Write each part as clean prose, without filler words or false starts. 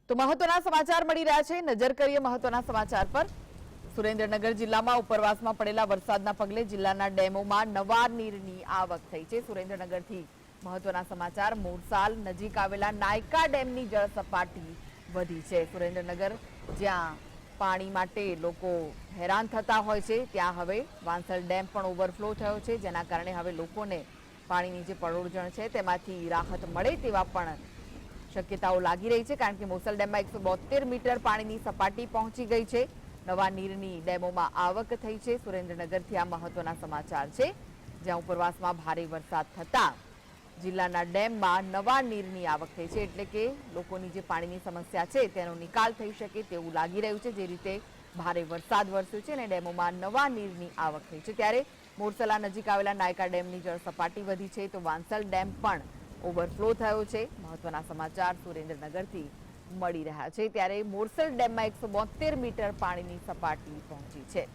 તો મહત્વના સમાચાર મળી રહ્યા છે। નજર કરીએ મહત્વના સમાચાર પર। સુરેન્દ્રનગર જિલ્લામાં ઉપરવાસમાં પડેલા વરસાદના પગલે જિલ્લાના ડેમોમાં નવા નીરની આવક થઈ છે। સુરેન્દ્રનગરથી મહત્વના સમાચાર। મોરસાલ નજીક આવેલા નાયકા ડેમની જળ સપાટી વધી છે। સુરેન્દ્રનગર જ્યાં પાણી માટે લોકો હેરાન થતા હોય છે ત્યાં હવે વાંસલ ડેમ પણ ઓવરફ્લો થયો છે, જેના કારણે હવે લોકોને પાણીની જે પરોળજણ છે તેમાંથી રાહત મળે તેવા પણ શક્યતાઓ લાગી રહી છે, કારણ કે મોરસલ ડેમમાં 172 મીટર પાણીની સપાટી પહોંચી ગઈ છે। નવા નીરની ડેમોમાં આવક થઈ છે। સુરેન્દ્રનગરથી આ મહત્વના સમાચાર છે, જ્યાં ઉપરવાસમાં ભારે વરસાદ થતા જિલ્લાના ડેમમાં નવા નીરની આવક થઈ છે, એટલે કે લોકોની જે પાણીની સમસ્યા છે તેનો નિકાલ થઈ શકે તેવું લાગી રહ્યું છે। જે રીતે ભારે વરસાદ વરસ્યો છે અને ડેમોમાં નવા નીરની આવક થઈ છે, ત્યારે મોરસલા નજીક આવેલા નાયકા ડેમની જળ સપાટી વધી છે, તો વાંસલ ડેમ પણ ઓવરફ્લો થયો છે। મહત્વના સમાચાર સુરેન્દ્રનગરથી મળી રહ્યા છે, ત્યારે મોરસલ ડેમમાં 172 મીટર પાણીની સપાટી પહોંચી છે।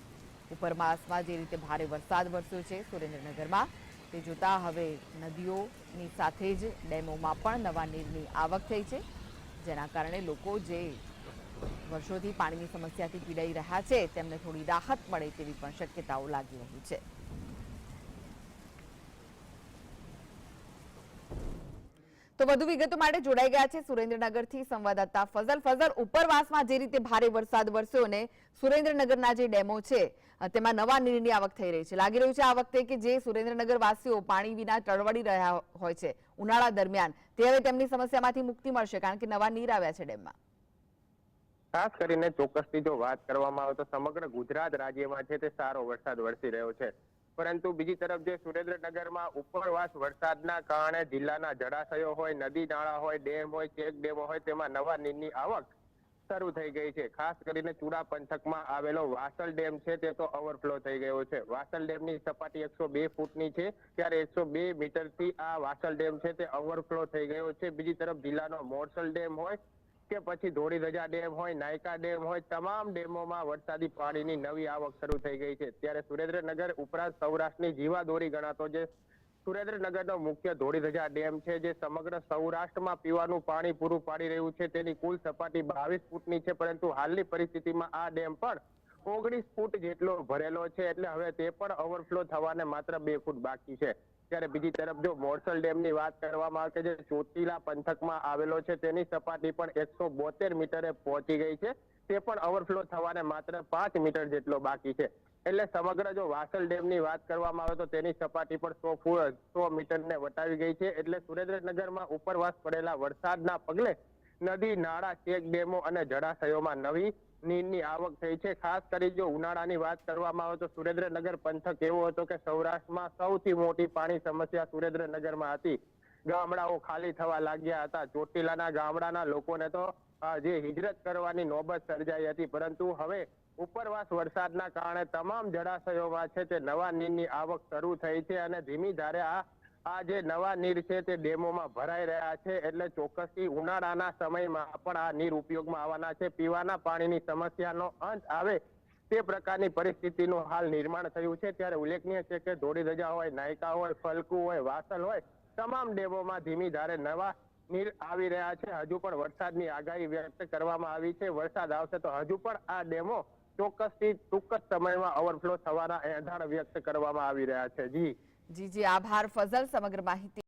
ઉપરવાસમાં જે રીતે ભારે વરસાદ વરસ્યો છે સુરેન્દ્રનગરમાં, તે જોતા હવે નદીઓની સાથે જ ડેમોમાં પણ નવા નીરની આવક થઈ છે, જેના કારણે લોકો જે વર્ષોથી પાણીની સમસ્યાથી પીડાઈ રહ્યા છે તેમને થોડી રાહત મળે તેવી પણ શક્યતાઓ લાગી રહી છે। તો વધુ વિગતો માટે જોડાઈ ગયા છે સુરેન્દ્રનગરથી સંવાદદાતા ફઝલ। ફઝલ, ઉપરવાસમાં જે રીતે ભારે વરસાદ વરસ્યો અને સુરેન્દ્રનગરના જે ડેમો છે તેમાં નવા નીરની આવક થઈ રહી છે, લાગી રહ્યું છે આ વખતે કે જે સુરેન્દ્રનગર વાસીઓ પાણી વિના તડવડી રહ્યા હોય છે ઉનાળા દરમિયાન, તે હવે તેમની સમસ્યામાંથી મુક્તિ મળશે, કારણ કે નવા નીર આવ્યા છે ડેમમાં। ખાસ કરીને ચોક્કસથી જો વાત કરવામાં આવે તો સમગ્ર ગુજરાત રાજ્યમાં છે તે સારો વરસાદ વરસી રહ્યો છે, પરંતુ બીજી તરફ જે સુરેન્દ્રનગરમાં ઉપરવાસ વરસાદના કારણે જિલ્લાના જળાશયો હોય, નદી નાળા હોય, ડેમ હોય, ચેક ડેમો હોય, તેમાં નવા નીરની આવક શરૂ થઈ ગઈ છે। ખાસ કરીને ચુડા પંથકમાં આવેલો વાસલ ડેમ છે તે તો ઓવરફ્લો થઈ ગયો છે। વાસલ ડેમની સપાટી 102 ફૂટની છે, ત્યારે 102 મીટરથી આ વાસલ ડેમ છે તે ઓવરફ્લો થઈ ગયો છે। બીજી તરફ જિલ્લાનો મોરસલ ડેમ હોય કે પછી ધોળીધજા ડેમ હોય, નાયકા ડેમ હોય, તમામ ડેમોમાં વરસાદી પાણીની નવી આવક શરૂ થઈ ગઈ છે। ત્યારે સુરેન્દ્રનગર ઉપરાંત સૌરાષ્ટ્રની જીવાદોરી ગણાતો જે સુરેન્દ્રનગરનો મુખ્ય ધોળીધજા ડેમ છે, જે સમગ્ર સૌરાષ્ટ્રમાં પીવાનું પાણી પૂરું પાડી રહ્યું છે, તેની કુલ સપાટી 22 ફૂટની છે, પરંતુ હાલની પરિસ્થિતિમાં આ ડેમ પણ 19 ફૂટ જેટલો ભરેલો છે, એટલે હવે તે પણ ઓવરફ્લો થવાને માત્ર 2 ફૂટ બાકી છે। ત્યારે બીજી તરફ જો મોરસલ ડેમની વાત કરવામાં આવે, જે ચોટીલા પંથકમાં આવેલો છે, તેની સપાટી પણ 172 મીટરે પહોંચી ગઈ છે, તે પણ ઓવરફ્લો થવાને માત્ર 5 મીટર જેટલો બાકી છે। એટલે સમગ્ર જો વાસલ ડેમની વાત કરવામાં આવે તો તેની સપાટી પણ 100 મીટરને વટાવી ગઈ છે। એટલે સુરેન્દ્રનગરમાં ઉપરવાસ પડેલા વરસાદના પગલે નદી નાળા, ચેક ડેમો અને જળાશયોમાં નવી નીરની આવક થઈ છે। ખાસ કરી જો ઉનાળાની વાત કરવામાં આવે તો સુરેન્દ્રનગર પંથક એવો હતો કે સૌરાષ્ટ્રમાં સૌથી મોટી પાણી સમસ્યા સુરેન્દ્રનગરમાં હતી। ગામડાઓ ખાલી થવા લાગ્યા હતા, ચોટીલાના ગામડાના લોકોને તો જે હિજરત કરવાની નોબત સર્જાઈ હતી, પરંતુ હવે ઉપરવાસ વરસાદના કારણે તમામ જળાશયોમાં છે તે નવા નીરની આવક શરૂ થઈ છે, અને ધીમી ધારે આ જે નવા નીર છે તે ડેમોમાં ભરાઈ રહ્યા છે। એટલે ચોક્કસથી ઉનાળાના સમયમાં પણ આ નીર ઉપયોગમાં આવવાના છે। પીવાના પાણીની સમસ્યાનો અંત આવે તે પ્રકારની પરિસ્થિતિનું હાલ નિર્માણ થયું છે। ત્યારે ઉલ્લેખનીય છે કે ધોળીધજા હોય, નાયકા હોય, ફલકુ હોય, વાસલ હોય, તમામ ડેમોમાં ધીમી ધારે નવા નીર આવી રહ્યા છે। હજુ પણ વરસાદની આગાહી વ્યક્ત કરવામાં આવી છે, વરસાદ આવશે તો હજુ પણ આ ડેમો ચોક્કસથી ટૂંક જ સમયમાં ઓવરફ્લો થવાના એંધાણ વ્યક્ત કરવામાં આવી રહ્યા છે। જી જી, આભાર ફઝલ સમગ્ર માહિતી